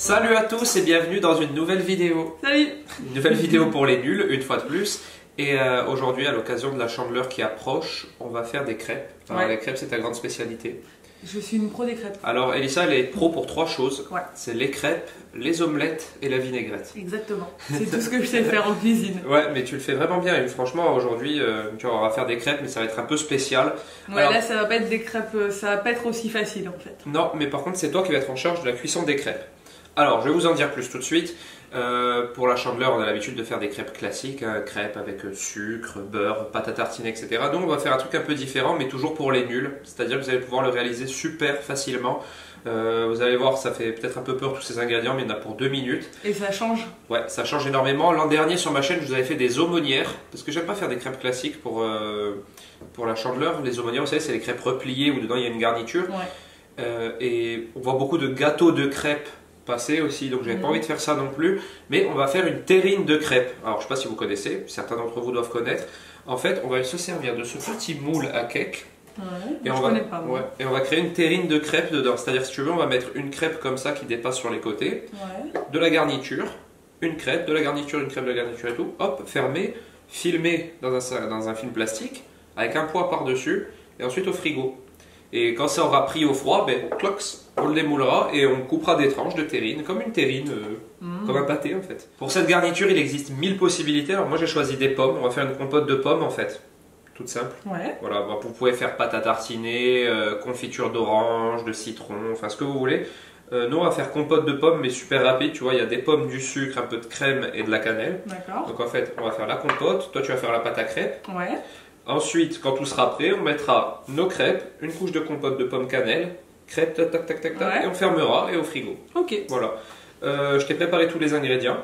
Salut à tous et bienvenue dans une nouvelle vidéo. Salut. Une nouvelle vidéo pour les nuls, une fois de plus. Et aujourd'hui, à l'occasion de la Chandeleur qui approche, on va faire des crêpes. Alors, les crêpes, c'est ta grande spécialité. Je suis une pro des crêpes. Alors Elissa, elle est pro pour trois choses. Ouais. C'est les crêpes, les omelettes et la vinaigrette. Exactement. C'est tout ce que je sais faire en cuisine. Ouais, mais tu le fais vraiment bien. Et franchement, aujourd'hui, tu vois, on va faire des crêpes, mais ça va être un peu spécial. Ouais, alors, là, ça va pas être des crêpes, ça va pas être aussi facile en fait. Non, mais par contre, c'est toi qui vas être en charge de la cuisson des crêpes. Alors, je vais vous en dire plus tout de suite. Pour la Chandeleur, on a l'habitude de faire des crêpes classiques, hein, crêpes avec sucre, beurre, pâte à tartiner, etc. Donc on va faire un truc un peu différent, mais toujours pour les nuls. C'est-à-dire que vous allez pouvoir le réaliser super facilement. Vous allez voir, ça fait peut-être un peu peur tous ces ingrédients, mais il y en a pour 2 minutes. Et ça change. Ouais, ça change énormément. L'an dernier sur ma chaîne, je vous avais fait des aumônières, parce que j'aime pas faire des crêpes classiques pour la Chandeleur. Les aumônières, vous savez, c'est les crêpes repliées où dedans il y a une garniture. Ouais. Et on voit beaucoup de gâteaux de crêpes passer aussi, donc j'avais pas envie de faire ça non plus, mais on va faire une terrine de crêpes. Alors je sais pas si vous connaissez, certains d'entre vous doivent connaître. En fait, on va se servir de ce petit moule à cake. Ouais, et on va créer une terrine de crêpes dedans. C'est-à-dire, si tu veux, on va mettre une crêpe comme ça qui dépasse sur les côtés, de la garniture, une crêpe, de la garniture, une crêpe, de la garniture et tout, hop, fermé, filmé dans un film plastique, avec un poids par-dessus, et ensuite au frigo. Et quand ça aura pris au froid, ben, clox, on le démoulera et on coupera des tranches de terrine, comme une terrine, comme un pâté en fait. Pour cette garniture, il existe 1000 possibilités. Alors moi j'ai choisi des pommes, on va faire une compote de pommes en fait. Toute simple. Ouais. Voilà, vous pouvez faire pâte à tartiner, confiture d'orange, de citron, enfin ce que vous voulez. Nous on va faire compote de pommes mais super rapide, tu vois, il y a des pommes, du sucre, un peu de crème et de la cannelle. D'accord. Donc en fait, on va faire la compote, toi tu vas faire la pâte à crêpes. Ouais. Ensuite, quand tout sera prêt, on mettra nos crêpes, une couche de compote de pommes cannelle, crêpes, tac, tac, tac, tac, tac, et on fermera et au frigo. Ok. Voilà. Je t'ai préparé tous les ingrédients.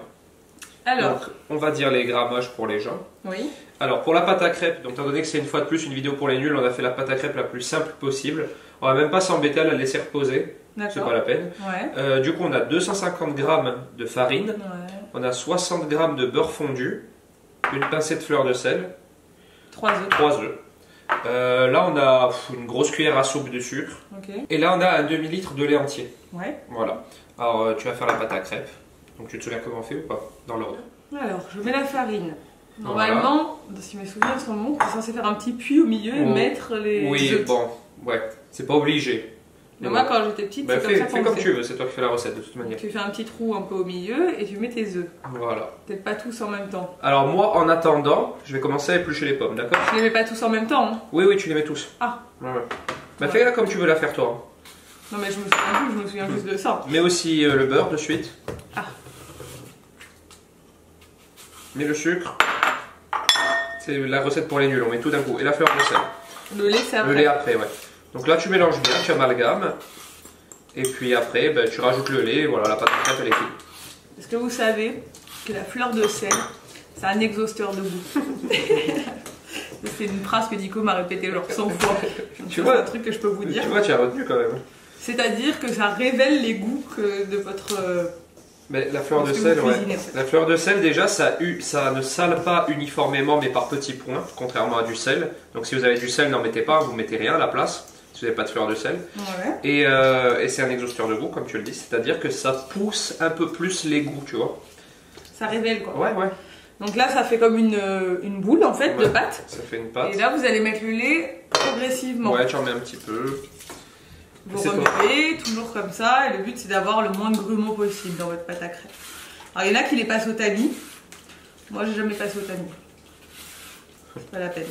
Alors. Donc, on va dire les grammages pour les gens. Oui. Alors, pour la pâte à crêpes, donc étant donné que c'est une fois de plus une vidéo pour les nuls, on a fait la pâte à crêpes la plus simple possible. On va même pas s'embêter à la laisser reposer. C'est pas la peine. Ouais. Du coup, on a 250 g de farine. Ouais. On a 60 g de beurre fondu. Une pincée de fleur de sel. 3 œufs. 3 œufs. Là, on a une grosse cuillère à soupe de sucre. Ok. Et là, on a un demi-litre de lait entier. Ouais. Voilà. Alors, tu vas faire la pâte à crêpes. Donc, tu te souviens comment on fait ou pas? Dans l'ordre. Alors, je mets la farine. Normalement, si mes souvenirs sont bons, c'est censé faire un petit puits au milieu et mettre les Oui, œufs. bon, ouais. C'est pas obligé. Mais moi, quand j'étais petite, Bah, c'est comme ça fais qu'on comme fait. tu veux, c'est toi qui fais la recette de toute manière. Tu fais un petit trou un peu au milieu et tu mets tes œufs. Voilà. Peut-être pas tous en même temps. Alors, moi, en attendant, je vais commencer à éplucher les pommes, d'accord? Je les mets pas tous en même temps. Hein. Oui, oui, tu les mets tous. Ah. Ouais, ouais. Bah, fais-la comme tu veux la faire, toi. Non, mais je me souviens plus, je me souviens juste de ça. Mets aussi le beurre de suite. Ah. Mets le sucre. C'est la recette pour les nuls, on met tout d'un coup. Et la fleur de sel. Le lait, c'est après. Le lait après, ouais. Donc là, tu mélanges bien, tu amalgames. Et puis après, ben, tu rajoutes le lait. Voilà, la pâte à crêpes, elle est finie. Est-ce que vous savez que la fleur de sel, c'est un exhausteur de goût? C'est une phrase que Nico m'a répétée genre 100 fois. Tu vois, c'est un truc que je peux vous dire. Tu vois, tu as retenu quand même. C'est-à-dire que ça révèle les goûts de votre... Mais la fleur de Parce que sel, vous ouais. cuisinez, en fait. La fleur de sel, déjà, ça ne sale pas uniformément, mais par petits points, contrairement à du sel. Donc si vous avez du sel, n'en mettez pas, vous mettez rien à la place, si vous n'avez pas de fleur de sel. Ouais. Et c'est un exhausteur de goût, comme tu le dis, c'est-à-dire que ça pousse un peu plus les goûts, tu vois. Ça révèle quoi. Ouais, ouais. Donc là, ça fait comme une boule en fait de pâte. Ça fait une pâte. Et là, vous allez mettre le lait progressivement. Ouais, tu en mets un petit peu. Vous remuez, toujours comme ça, et le but c'est d'avoir le moins de grumeaux possible dans votre pâte à crêpes. Alors il y en a qui les passent au tamis. Moi j'ai jamais passé au tamis. C'est pas la peine.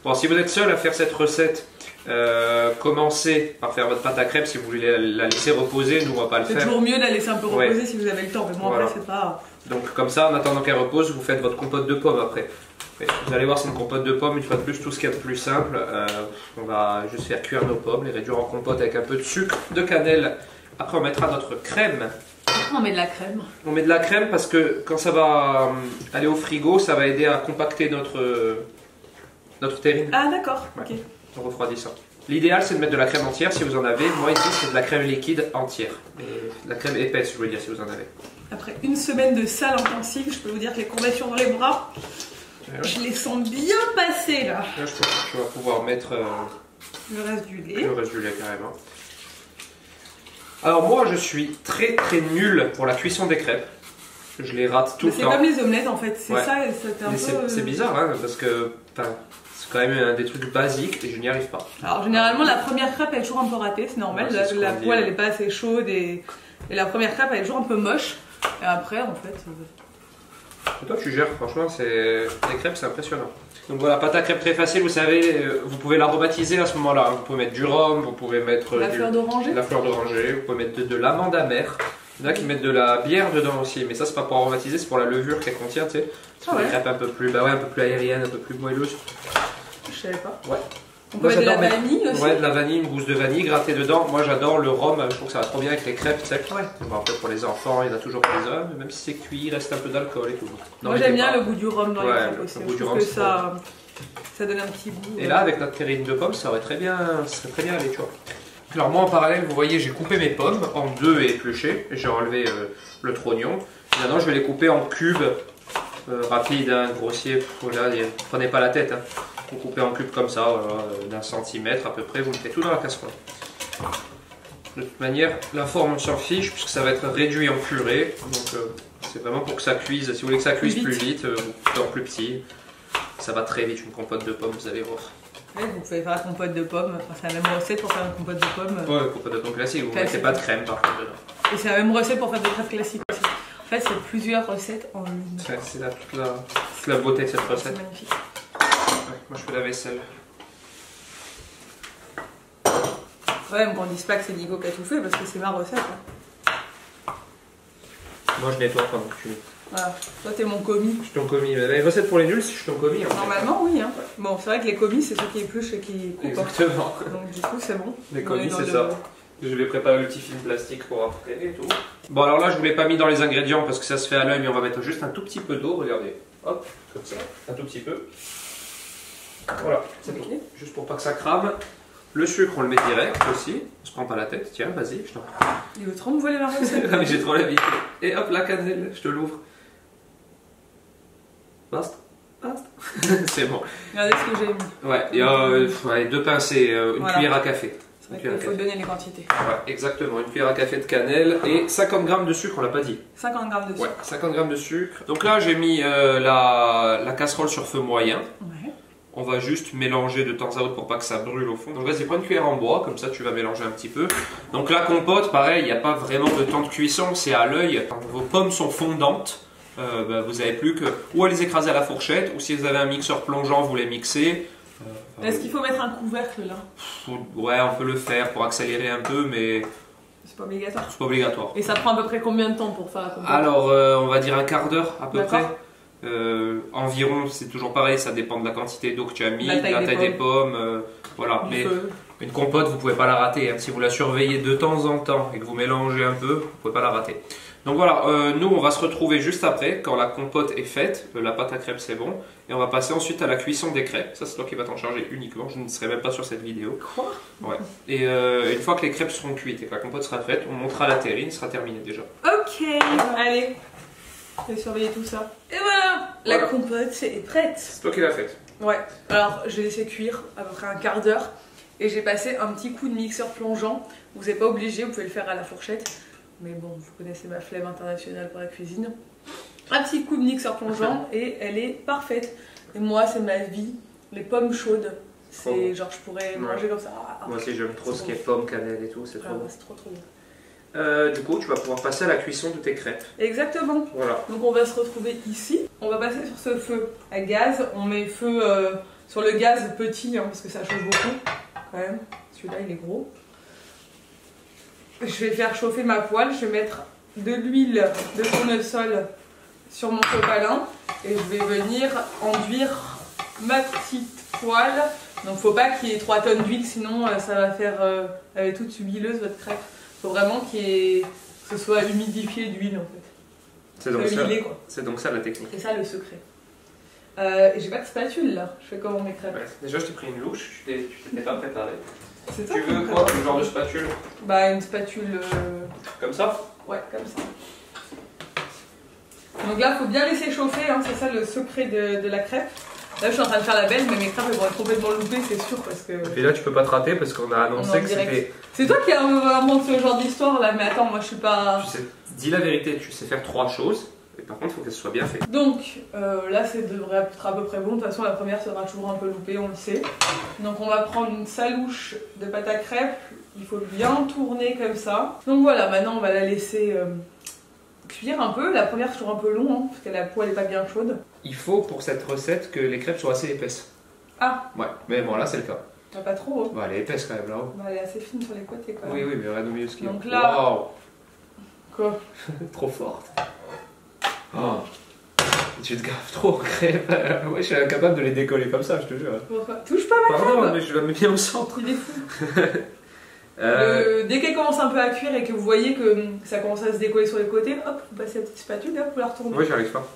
Bon, si vous êtes seul à faire cette recette, commencez par faire votre pâte à crêpes si vous voulez la laisser reposer, nous on va pas le faire. C'est toujours mieux de la laisser un peu reposer si vous avez le temps, mais moi après c'est pas... Donc comme ça, en attendant qu'elle repose, vous faites votre compote de pommes après. Vous allez voir, c'est une compote de pommes, une fois de plus, tout ce qu'il y a de plus simple. On va juste faire cuire nos pommes, les réduire en compote avec un peu de sucre, de cannelle. Après, on mettra notre crème. Pourquoi on met de la crème? On met de la crème parce que quand ça va aller au frigo, ça va aider à compacter notre terrine. Ah d'accord, ok. En refroidissant. L'idéal, c'est de mettre de la crème entière si vous en avez. Moi, ici, c'est de la crème liquide entière. Et de la crème épaisse, je veux dire, si vous en avez. Après une semaine de salle intensive, je peux vous dire que les courbatures dans les bras, je les sens bien passer là. Là, je pense que tu vas pouvoir mettre le reste du lait. le reste du lait carrément. Alors moi je suis très nul pour la cuisson des crêpes. Je les rate tout le temps. C'est comme les omelettes en fait, c'est ça, c'était un peu... C'est bizarre hein, parce que c'est quand même des trucs basiques et je n'y arrive pas. Alors généralement la première crêpe elle est toujours un peu ratée, c'est normal, la poêle elle est pas assez chaude et la première crêpe elle est toujours un peu moche. Et après en fait... Et toi tu gères, franchement les crêpes c'est impressionnant. Donc voilà, pâte à crêpes très facile, vous savez, vous pouvez l'aromatiser à ce moment-là. Vous pouvez mettre du rhum, vous pouvez mettre la fleur d'oranger, vous pouvez mettre de l'amande amère. Il y en a qui mettent de la bière dedans aussi, mais ça c'est pas pour aromatiser, c'est pour la levure qu'elle contient, tu sais. C'est des crêpes un peu plus, un peu plus aériennes, un peu plus moelleuses. Je savais pas. Ouais. On peut mettre de la vanille aussi. Ouais, de la vanille, une gousse de vanille grattée dedans. Moi j'adore le rhum, je trouve que ça va trop bien avec les crêpes, tu sais. Ouais. Bon, après pour les enfants, il y en a toujours pour les hommes, même si c'est cuit, il reste un peu d'alcool et tout. Moi j'aime bien le goût du rhum dans les crêpes aussi. Je trouve que ça donne un petit goût. Et là avec notre terrine de pommes, ça serait très bien allé, tu vois. Alors moi en parallèle, vous voyez, j'ai coupé mes pommes en 2 et épluché. J'ai enlevé le trognon. Maintenant je vais les couper en cubes rapides, hein, grossiers. Là, prenez pas la tête. Hein. Vous coupez en cubes comme ça, d'un centimètre à peu près. Vous mettez tout dans la casserole. De toute manière, la forme on s'en fiche puisque ça va être réduit en purée. Donc c'est vraiment pour que ça cuise. Si vous voulez que ça cuise plus vite, vous coupez en plus petit. Ça va très vite une compote de pommes, vous allez voir. Ouais, vous pouvez faire la compote de pommes, c'est la même recette pour faire une compote de pommes. Ouais, compote de pommes classique, vous ne mettez pas de crème par contre dedans. Et c'est la même recette pour faire des crêpes classiques aussi. En fait, c'est plusieurs recettes en une. C'est toute la beauté de cette recette. C'est magnifique. Ouais, moi je fais la vaisselle. Ouais, mais qu'on dise pas que c'est Nico qui a tout fait parce que c'est ma recette. Hein. Moi je nettoie pendant que tu... Voilà, toi t'es mon commis. Je suis ton commis. Les recettes pour les nuls, si je suis ton commis. Normalement, oui. Hein. Bon, c'est vrai que les commis, c'est ceux qui épluchent et qui coupent. Exactement. Donc du coup, c'est bon. Les commis, c'est ça. Je vais préparer le petit film plastique pour après et tout. Bon, alors là, je ne vous l'ai pas mis dans les ingrédients parce que ça se fait à l'œil, mais on va mettre juste un tout petit peu d'eau. Regardez. Hop, comme ça. Un tout petit peu. Voilà, c'est tout. Juste pour pas que ça crame. Le sucre, on le met direct aussi. On se prend pas la tête. Tiens, vas-y, je t'en prie. Il veut trop me voler ma recette. Mais j'ai trop l'habitude. Et hop, la cannelle, je te l'ouvre. Basta. C'est bon. Regardez ce que j'ai mis. Ouais, il y a 2 pincées, une cuillère à café. C'est vrai qu'il faut donner les quantités. Ouais, exactement. Une cuillère à café de cannelle et 50 g de sucre, on l'a pas dit. 50 g de sucre. Ouais, 50 g de sucre. Donc là, j'ai mis la casserole sur feu moyen. Ouais. On va juste mélanger de temps à autre pour pas que ça brûle au fond. Donc vas-y, prends une cuillère en bois, comme ça tu vas mélanger un petit peu. Donc la compote, pareil, il n'y a pas vraiment de temps de cuisson, c'est à l'œil. Quand vos pommes sont fondantes, vous n'avez plus que ou à les écraser à la fourchette, ou si vous avez un mixeur plongeant, vous les mixez. Est-ce qu'il faut mettre un couvercle là? Ouais, on peut le faire pour accélérer un peu, mais c'est pas obligatoire. C'est pas obligatoire. Et ça prend à peu près combien de temps pour faire la compote? Alors, on va dire un quart d'heure à peu près. Environ, c'est toujours pareil, ça dépend de la quantité d'eau que tu as mis, de la taille des pommes, voilà. Mais une compote, vous pouvez pas la rater. Hein. Si vous la surveillez de temps en temps et que vous mélangez un peu, vous pouvez pas la rater. Donc voilà, nous on va se retrouver juste après, quand la compote est faite, la pâte à crêpes c'est bon, et on va passer ensuite à la cuisson des crêpes. Ça c'est toi qui vas t'en charger uniquement, je ne serai même pas sur cette vidéo. Quoi? Ouais. Et une fois que les crêpes seront cuites et que la compote sera faite, on montera la terrine, sera terminée déjà. Ok, allez, je vais surveiller tout ça. Et voilà, la compote est prête. C'est toi qui l'as faite. Ouais, alors je l'ai laissé cuire à peu près un quart d'heure, et j'ai passé un petit coup de mixeur plongeant. Vous n'êtes pas obligé, vous pouvez le faire à la fourchette. Mais bon, vous connaissez ma flemme internationale pour la cuisine. Un petit coup de mixeur plongeant et elle est parfaite. Et moi, c'est ma vie. Les pommes chaudes, c'est genre je pourrais manger comme ça. Moi aussi, j'aime trop ce qui est pommes, cannelle et tout, c'est trop bon. C'est trop bon. Du coup, tu vas pouvoir passer à la cuisson de tes crêpes. Exactement. Voilà. Donc on va se retrouver ici. On va passer sur ce feu à gaz. On met feu sur le gaz petit hein, parce que ça chauffe beaucoup quand même. Celui-là, il est gros. Je vais faire chauffer ma poêle, je vais mettre de l'huile de tournesol sur mon sopalin et je vais venir enduire ma petite poêle. Donc faut pas qu'il y ait 3 tonnes d'huile, sinon ça va faire elle est toute huileuse votre crêpe. Faut vraiment que ce soit humidifié d'huile en fait. C'est donc ça la technique. C'est ça le secret. Et j'ai pas de spatule là, je fais comment mes crêpes? Ouais, déjà je t'ai pris une louche, tu t'étais pas préparé. Tu veux quoi? Le genre de spatule? Bah une spatule... Comme ça? Ouais, comme ça. Donc là, il faut bien laisser chauffer, hein, c'est ça le secret de la crêpe. Là, je suis en train de faire la belle, mais mes crêpes elles vont être complètement loupées, c'est sûr, parce que. Et là, tu peux pas te rater parce qu'on a annoncé que c'était. C'est toi qui as inventé ce genre d'histoire là, mais attends, moi je suis pas. Tu sais, dis la vérité, tu sais faire 3 choses, et par contre, il faut qu'elles soient bien faites. Donc là, ça devrait être à peu près bon. De toute façon, la première sera toujours un peu loupée, on le sait. Donc, on va prendre une salouche de pâte à crêpes. Il faut bien tourner comme ça. Donc voilà, maintenant on va la laisser cuire un peu. La première, c'est toujours un peu long, hein, parce que la poêle n'est pas bien chaude. Il faut pour cette recette que les crêpes soient assez épaisses. Ah. Ouais, mais bon, là, c'est le cas. Pas trop. Hein. Bah, elle est épaisse quand même là-haut. Bah, elle est assez fine sur les côtés quand même. Oui, oui, mais regarde au milieu ce qu'il y a. Donc là. Waouh. Quoi? Trop forte. Oh. Tu te gaffes trop en crêpes. Moi, je suis incapable de les décoller comme ça, je te jure. Touche pas ma crêpe. Pardon, mais je la mets bien au centre. Il est fou. Dès qu'elle commence un peu à cuire et que vous voyez que ça commence à se décoller sur les côtés, hop, vous passez la petite spatule et hop, vous la retournez. Moi, j'y arrive pas.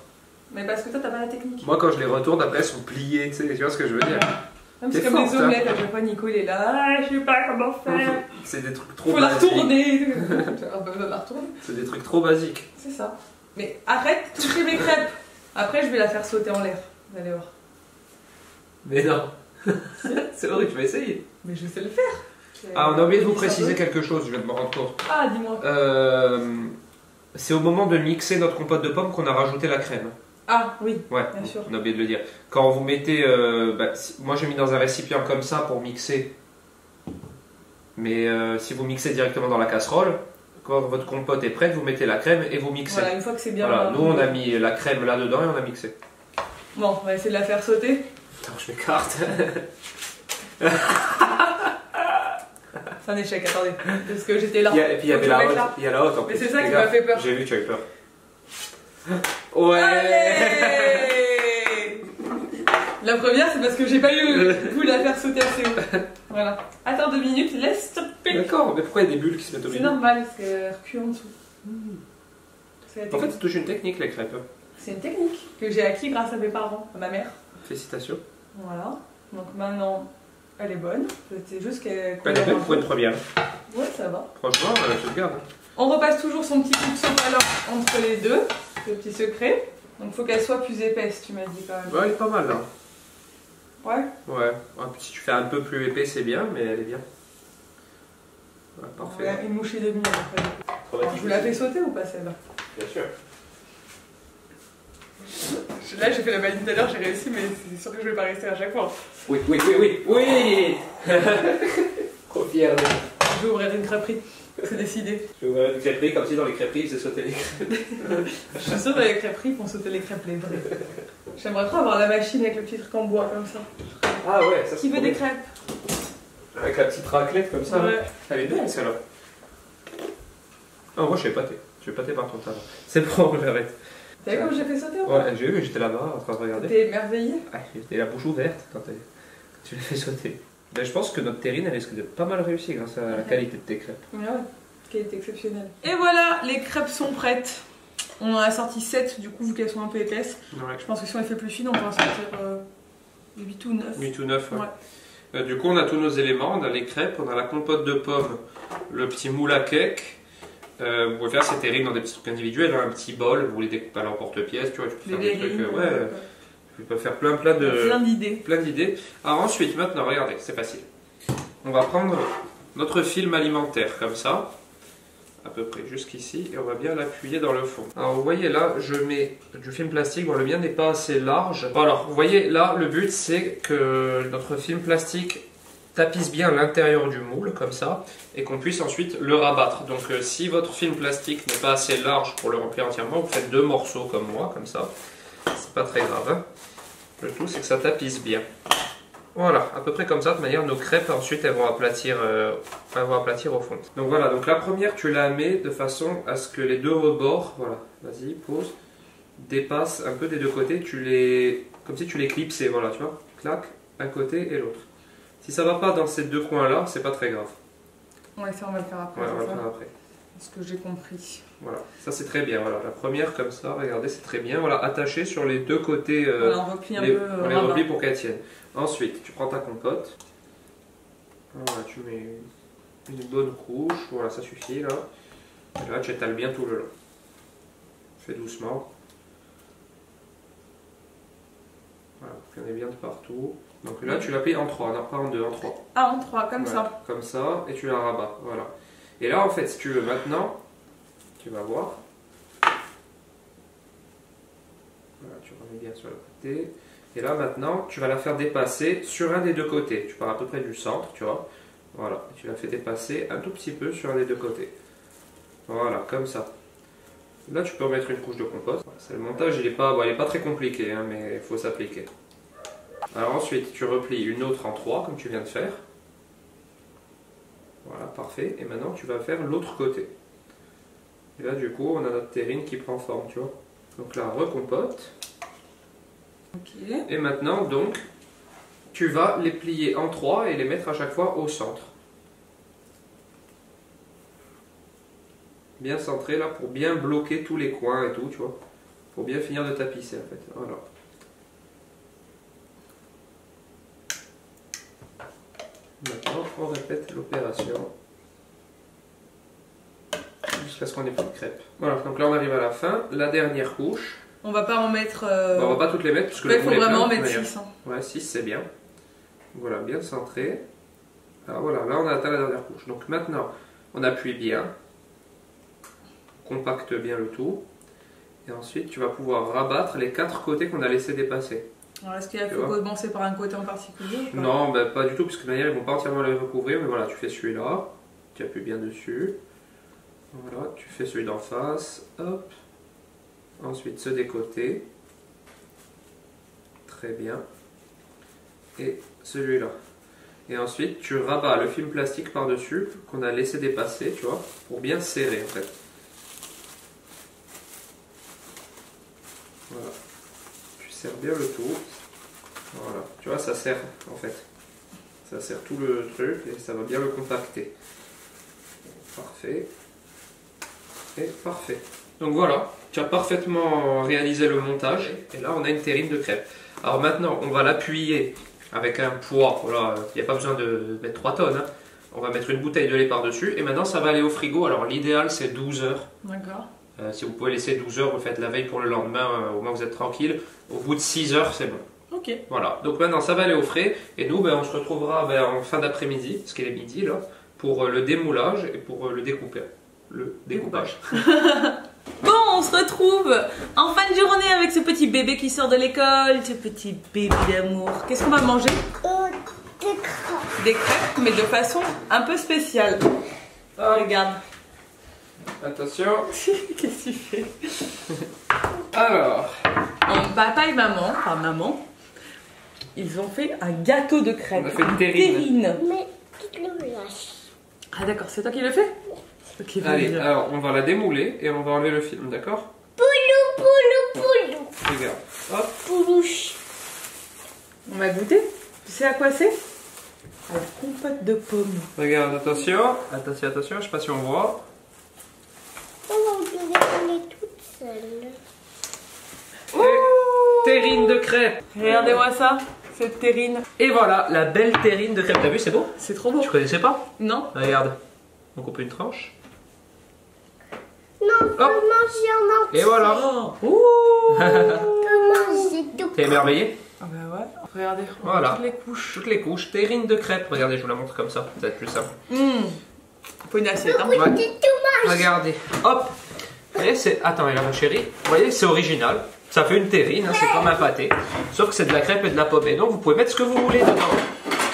Mais parce que toi, t'as pas la technique. Moi, quand je les retourne, après, elles sont pliées, tu sais, tu vois ce que je veux dire. C'est comme des omelettes, à chaque fois Nico il est là, ah, je sais pas comment faire. C'est des trucs trop Faut la basiques. retourner. Ah bah, la retourner. C'est des trucs trop basiques. C'est ça. Mais arrête de toucher mes crêpes. Après, je vais la faire sauter en l'air. Vous allez voir. Mais non. C'est horrible, je vais essayer. Mais je sais le faire. Ah, on a oublié de vous préciser quelque chose, je viens de me rendre compte. Ah, dis-moi. C'est au moment de mixer notre compote de pommes qu'on a rajouté la crème. Ah, oui, Ouais, bien sûr. on a oublié de le dire. Quand vous mettez... moi j'ai mis dans un récipient comme ça pour mixer. Mais si vous mixez directement dans la casserole, quand votre compote est prête, vous mettez la crème et vous mixez. Voilà, une fois que c'est bien... Voilà, nous on a mis la crème là-dedans et on a mixé. Bon, on va essayer de la faire sauter. Attends, je m'écarte. C'est un échec, attendez. Parce que j'étais là. Et puis il y avait la haute. Il y a la haute en plus. Mais c'est ça qui m'a fait peur. J'ai vu, tu avais peur. Ouais. Allez. La première, c'est parce que j'ai pas eu le goût de la faire sauter assez haut. Voilà. Attends 2 minutes, laisse stopper. D'accord, mais pourquoi il y a des bulles qui se mettent au milieu? C'est normal, c'est recul en dessous. En fait, c'est toujours une technique, les crêpes. C'est une technique que j'ai acquis grâce à mes parents, à ma mère. Félicitations. Voilà. Donc maintenant, elle est bonne. C'est juste qu'elle... Elle est bonne pour une première. Ouais, ça va. Franchement, je te garde. On repasse toujours son petit coup de sopalin entre les deux. Le petit secret. Donc il faut qu'elle soit plus épaisse, tu m'as dit quand même. Ouais, elle est pas mal là. Ouais. Ouais. Si tu fais un peu plus épais, c'est bien, mais elle est bien. Ouais, parfait. Ouais, une mouche et demie après. Je vous la fais sauter ou pas celle-là? Bien sûr. Là j'ai fait la maline tout à l'heure, j'ai réussi, mais c'est sûr que je vais pas rester à chaque fois. Oui, oui, oui, oui, oui. Trop fier de... Je vais ouvrir une crêperie, c'est décidé. Je vais ouvrir une crêperie comme si dans les crêperies ils faisaient sauter les crêpes. Je suis sûre dans les crêperies ils font sauter les crêpes les vraies. J'aimerais trop avoir la machine avec le petit truc en bois comme ça. Ah ouais, ça c'est Qui veut des crêpes? Avec la petite raclette comme ça. Ouais. Elle est belle celle-là. Oh, moi je fais pâté. Je fais pâté par ton talent. C'est bon, j'arrête. T'as vu comme j'ai fait sauter ou pas? Ouais, j'ai vu, j'étais là-bas en train de regarder. T'es émerveillé? Ouais, j'étais la bouche ouverte quand tu l'as fait sauter. Ben, je pense que notre terrine elle risque d'être pas mal réussie grâce à la qualité de tes crêpes. Ouais, qualité exceptionnelle. Et voilà, les crêpes sont prêtes. On en a sorti 7 du coup, vu qu'elles sont un peu épaisses. Ouais. Je pense que si on les fait plus fines, on peut en sortir 8 ou 9. 8 ou 9, ouais. Ouais. Du coup, on a tous nos éléments. On a les crêpes, on a la compote de pommes, le petit moule à cake. Vous pouvez faire ces terrines dans des petits trucs individuels, hein, un petit bol, vous les découpez à l'emporte-pièce, tu vois, tu peux faire des trucs. Tu peux faire plein d'idées. Plein d'idées. Alors ensuite, maintenant, regardez, c'est facile. On va prendre notre film alimentaire comme ça, à peu près jusqu'ici, et on va bien l'appuyer dans le fond. Alors vous voyez là, je mets du film plastique, bon le mien n'est pas assez large. Bon, alors vous voyez là, le but c'est que notre film plastique tapisse bien l'intérieur du moule, comme ça, et qu'on puisse ensuite le rabattre. Donc si votre film plastique n'est pas assez large pour le remplir entièrement, vous faites 2 morceaux comme moi, comme ça. C'est pas très grave. Hein. Le tout c'est que ça tapisse bien. Voilà, à peu près comme ça, de manière nos crêpes ensuite elles vont aplatir au fond. Donc voilà, donc la première tu la mets de façon à ce que les 2 rebords, voilà, vas-y, pose, dépassent un peu des 2 côtés, comme si tu les clipsais, voilà, tu vois, clac, un côté et l'autre. Si ça va pas dans ces 2 coins là, c'est pas très grave. Ouais, ça on va le faire après. Ouais, on va le faire après. Ce que j'ai compris. Voilà, ça c'est très bien, voilà, la première comme ça, regardez, c'est très bien, voilà, attachée sur les 2 côtés, voilà, on replie un peu, on les replie pour qu'elles tiennent. Ensuite, tu prends ta compote, voilà, tu mets une bonne couche, voilà, ça suffit là, et là tu étales bien tout le long. Fais doucement. Voilà. qu'il y en ait bien de partout. Donc là, tu la plies en 3, non pas en 2, en 3. Ah, en 3, comme ça. Comme ça, et tu la rabats, voilà. Et là, en fait, si tu veux, maintenant, tu vas voir. Voilà, tu remets bien sur le côté. Et là, maintenant, tu vas la faire dépasser sur un des deux côtés. Tu pars à peu près du centre, tu vois. Voilà, et tu la fais dépasser un tout petit peu sur un des deux côtés. Voilà, comme ça. Là, tu peux remettre une couche de compost. Le montage, il est pas très compliqué, hein, mais il faut s'appliquer. Alors ensuite, tu replies une autre en 3, comme tu viens de faire. Voilà, parfait. Et maintenant, tu vas faire l'autre côté. Et là, du coup, on a notre terrine qui prend forme, tu vois. Donc là, recompote. Ok. Et maintenant, donc, tu vas les plier en 3 et les mettre à chaque fois au centre. Bien centré là pour bien bloquer tous les coins et tout, tu vois. Pour bien finir de tapisser en fait. Voilà. Maintenant, on répète l'opération jusqu'à ce qu'on ait plus de crêpes. Voilà, donc là on arrive à la fin. La dernière couche. On va pas en mettre. On va pas toutes les mettre parce que il faut vraiment en mettre 6. Hein. Ouais, 6 c'est bien. Voilà, bien centré. Alors voilà, là on a atteint la dernière couche. Donc maintenant, on appuie bien. Compacte bien le tout. Et ensuite, tu vas pouvoir rabattre les 4 côtés qu'on a laissé dépasser. Alors, est-ce qu'il faut commencer par un côté en particulier ou pas? Non, ben, pas du tout, parce que manière, ils vont pas entièrement les recouvrir. Mais voilà, tu fais celui-là. Tu appuies bien dessus. Voilà, tu fais celui d'en face. Hop. Ensuite, ceux des côtés. Très bien. Et celui-là. Et ensuite, tu rabats le film plastique par-dessus qu'on a laissé dépasser, tu vois, pour bien serrer en fait. Voilà. Tu serres bien le tout. Voilà. Tu vois, ça serre en fait. Ça serre tout le truc et ça va bien le compacter. Parfait. Et parfait. Donc voilà, tu as parfaitement réalisé le montage. Et là, on a une terrine de crêpes. Alors maintenant, on va l'appuyer avec un poids. Voilà, il n'y a pas besoin de mettre 3 tonnes. Hein. On va mettre une bouteille de lait par-dessus. Et maintenant, ça va aller au frigo. Alors l'idéal, c'est 12 heures. D'accord. Si vous pouvez laisser 12 heures, vous faites la veille pour le lendemain, au moins vous êtes tranquille. Au bout de 6 heures, c'est bon. Ok. Voilà, donc maintenant ça va aller au frais. Et nous, on se retrouvera en fin d'après-midi, parce qu'il est midi là, pour le démoulage et pour le découpage. Le découpage. Bon, on se retrouve en fin de journée avec ce petit bébé qui sort de l'école, ce petit bébé d'amour. Qu'est-ce qu'on va manger? Des crêpes. Des crêpes, mais de façon un peu spéciale. Oh, regarde. Attention. Qu'est-ce que tu fais? Alors. Papa et maman, enfin maman, ils ont fait un gâteau de crêpes. On a fait une terrine. Mais tu le lâches. Ah d'accord, c'est toi qui le fais? Ok, allez, bien. alors on va la démouler et on va enlever le film, d'accord? Poulou, poulou, poulou. Regarde. Hop. Poulouche. On va goûter. Tu sais à quoi c'est? À la compote de pommes. Regarde, attention. Attention, attention, je sais pas si on voit. On peut les toute seule. Terrine de crêpes. Regardez-moi ça, cette terrine. Et voilà, la belle terrine de crêpes. T'as vu, c'est beau? C'est trop beau. Tu connaissais pas? Non? Regarde. On coupe une tranche. Non, on peut manger en entier. Et voilà. Oh. On peut manger tout. T'es émerveillé? Ah bah ouais. Regardez, Voilà. toutes les couches. Toutes les couches. Terrine de crêpes. Regardez, je vous la montre comme ça. Ça va être plus simple. Faut une assiette. Hein. Ouais. C'est tout moche. Regardez. Hop. Et c'est. Attends, et là, mon chéri. Vous voyez, c'est original. Ça fait une terrine, hein, c'est comme un pâté. Sauf que c'est de la crêpe et de la pomme. Et donc, vous pouvez mettre ce que vous voulez dedans.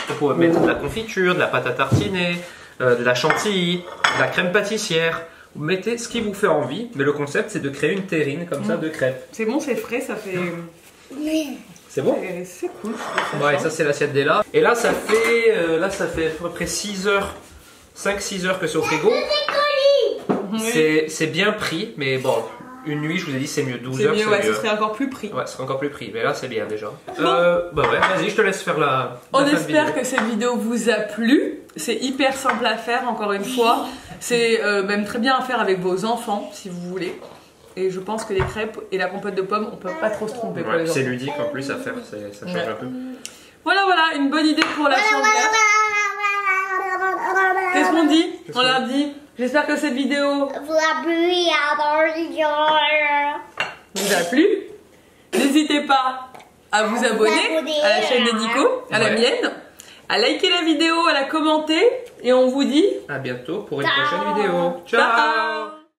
Vous pouvez mettre de la confiture, de la pâte à tartiner, de la chantilly, de la crème pâtissière. Vous mettez ce qui vous fait envie. Mais le concept, c'est de créer une terrine comme ça de crêpes. C'est bon, c'est frais, ça fait. C'est bon? C'est cool. Ouais, ça c'est l'assiette d'Ella. Et là, ça fait à peu près 6 heures, 5-6 heures que c'est au frigo. C'est bien pris, mais bon, une nuit, je vous ai dit, c'est mieux. 12 heures, c'est c'est mieux. Ouais, mieux. ce serait encore plus pris. Ouais, ce serait encore plus pris, mais là, c'est bien déjà. Bon. Bah ouais, vas-y, je te laisse faire la On fin de espère vidéo. que cette vidéo vous a plu. C'est hyper simple à faire, encore une fois. C'est même très bien à faire avec vos enfants, si vous voulez. Et je pense que les crêpes et la compote de pommes, on peut pas trop se tromper pour Ouais, les c'est enfants. ludique en plus à faire, ça change un peu. Voilà, une bonne idée pour la chandeleur. Qu'est-ce qu'on dit? On leur dit. J'espère que cette vidéo vous a plu. N'hésitez pas à vous abonner à la chaîne de Nico, à la mienne, à liker la vidéo, à la commenter, et on vous dit à bientôt pour une prochaine vidéo. Ciao.